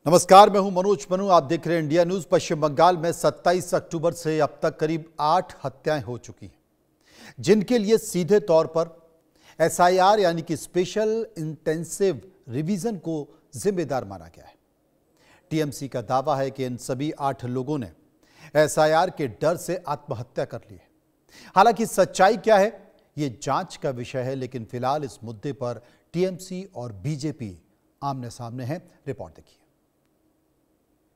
नमस्कार, मैं हूं मनोज मनु। आप देख रहे हैं इंडिया न्यूज। पश्चिम बंगाल में 27 अक्टूबर से अब तक करीब 8 हत्याएं हो चुकी हैं, जिनके लिए सीधे तौर पर एसआईआर यानी कि स्पेशल इंटेंसिव रिवीजन को जिम्मेदार माना गया है। टीएमसी का दावा है कि इन सभी 8 लोगों ने एसआईआर के डर से आत्महत्या कर ली है। हालांकि सच्चाई क्या है, ये जांच का विषय है, लेकिन फिलहाल इस मुद्दे पर टीएमसी और बीजेपी आमने सामने हैं। रिपोर्ट देखिए।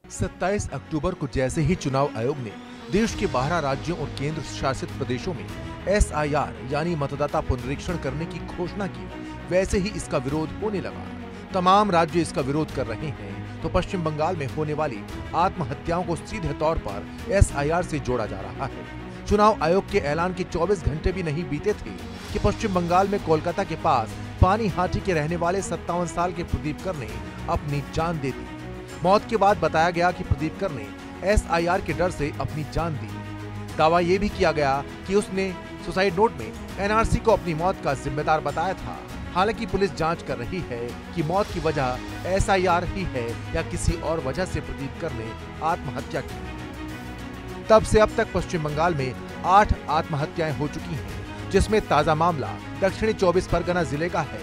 27 अक्टूबर को जैसे ही चुनाव आयोग ने देश के 12 राज्यों और केंद्र शासित प्रदेशों में एसआईआर यानी मतदाता पुनरीक्षण करने की घोषणा की, वैसे ही इसका विरोध होने लगा। तमाम राज्य इसका विरोध कर रहे हैं, तो पश्चिम बंगाल में होने वाली आत्महत्याओं को सीधे तौर पर एसआईआर से जोड़ा जा रहा है। चुनाव आयोग के ऐलान के 24 घंटे भी नहीं बीते थे कि पश्चिम बंगाल में कोलकाता के पास पानीहाटी के रहने वाले 57 साल के प्रदीप कर ने अपनी जान दे दी। मौत के बाद बताया गया कि प्रदीप कर ने एसआईआर के डर से अपनी जान दी। दावा यह भी किया गया कि उसने सुसाइड नोट में एनआरसी को अपनी मौत का जिम्मेदार बताया था। हालांकि पुलिस जांच कर रही है कि मौत की वजह एसआईआर ही है या किसी और वजह से प्रदीप कर ने आत्महत्या की। तब से अब तक पश्चिम बंगाल में 8 आत्महत्याएं हो चुकी हैं, जिसमें ताजा मामला दक्षिणी 24 परगना जिले का है,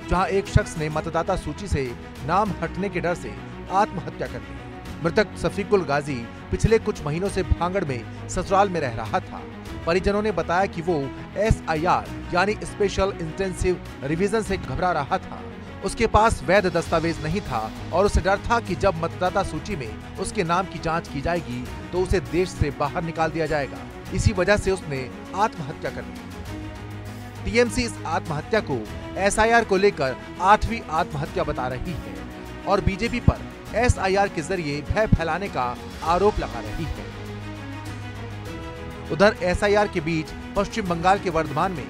जहां एक शख्स ने मतदाता सूची से नाम हटने के डर से आत्महत्या कर ली। मृतक सफीकुल गाजी पिछले कुछ महीनों से भांगड़ में ससुराल में रह रहा था। परिजनों ने बताया कि वो एसआईआर यानी स्पेशल इंटेंसिव रिवीजन से घबरा रहा था। उसके पास वैध दस्तावेज नहीं था और उसे डर था कि जब मतदाता सूची में उसके नाम की जांच की जाएगी तो उसे देश से बाहर निकाल दिया जाएगा। इसी वजह से उसने आत्महत्या कर ली। टीएमसी इस आत्महत्या को एसआईआर को लेकर 8वीं आत्महत्या बता रही है और बीजेपी पर एसआईआर के जरिए भय फैलाने का आरोप लगा रही है। उधर एसआईआर के बीच पश्चिम बंगाल के वर्धमान में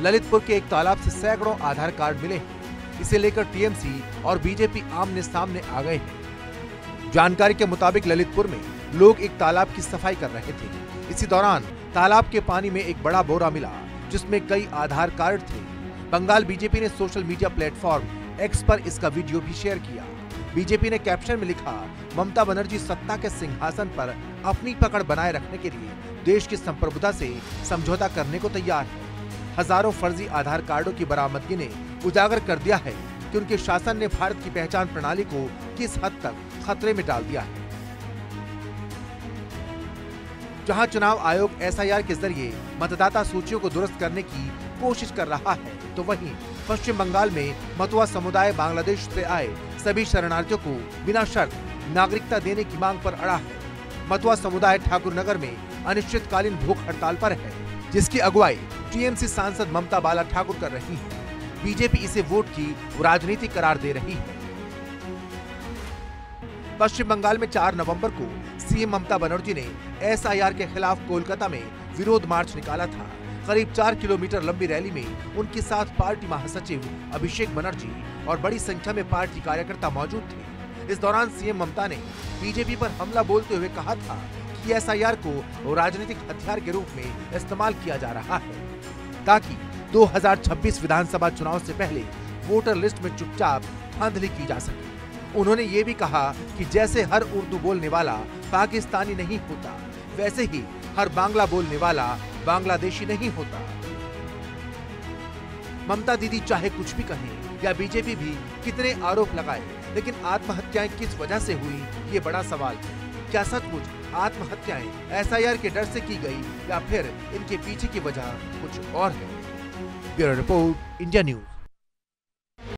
ललितपुर के एक तालाब से सैकड़ों आधार कार्ड मिले हैं। इसे लेकर टीएमसी और बीजेपी आमने सामने आ गए हैं। जानकारी के मुताबिक ललितपुर में लोग एक तालाब की सफाई कर रहे थे। इसी दौरान तालाब के पानी में एक बड़ा बोरा मिला, जिसमें कई आधार कार्ड थे। बंगाल बीजेपी ने सोशल मीडिया प्लेटफॉर्म एक्स पर इसका वीडियो भी शेयर किया। बीजेपी ने कैप्शन में लिखा, ममता बनर्जी सत्ता के सिंहासन पर अपनी पकड़ बनाए रखने के लिए देश की संप्रभुता से समझौता करने को तैयार है। हजारों फर्जी आधार कार्डों की बरामदगी ने उजागर कर दिया है कि उनके शासन ने भारत की पहचान प्रणाली को किस हद तक खतरे में डाल दिया है। जहां चुनाव आयोग एसआईआर के जरिए मतदाता सूचियों को दुरुस्त करने की कोशिश कर रहा है, तो वहीं पश्चिम बंगाल में मतुआ समुदाय बांग्लादेश से आए सभी शरणार्थियों को बिना शर्त नागरिकता देने की मांग पर अड़ा है। मतुआ समुदाय ठाकुर नगर में अनिश्चितकालीन भूख हड़ताल पर है, जिसकी अगुवाई टीएमसी सांसद ममता बाला ठाकुर कर रही है। बीजेपी इसे वोट की राजनीति करार दे रही है। पश्चिम बंगाल में 4 नवंबर को सीएम ममता बनर्जी ने एसआईआर के खिलाफ कोलकाता में विरोध मार्च निकाला था। करीब 4 किलोमीटर लंबी रैली में उनके साथ पार्टी महासचिव अभिषेक बनर्जी और बड़ी संख्या में पार्टी कार्यकर्ता मौजूद थे। इस दौरान सीएम ममता ने बीजेपी पर हमला बोलते हुए कहा था कि एसआईआर को राजनीतिक हथियार के रूप में इस्तेमाल किया जा रहा है, ताकि 2026 विधानसभा चुनाव से पहले वोटर लिस्ट में चुपचाप धांधली की जा सके। उन्होंने ये भी कहा कि जैसे हर उर्दू बोलने वाला पाकिस्तानी नहीं होता, वैसे ही हर बांग्ला बोलने वाला बांग्लादेशी नहीं होता। ममता दीदी चाहे कुछ भी कहें या बीजेपी भी कितने आरोप लगाए, लेकिन आत्महत्याएं किस वजह से हुई, ये बड़ा सवाल है। क्या सचमुच आत्महत्याएं एसआईआर के डर से की गई या फिर इनके पीछे की वजह कुछ और है? Bureau report, India news.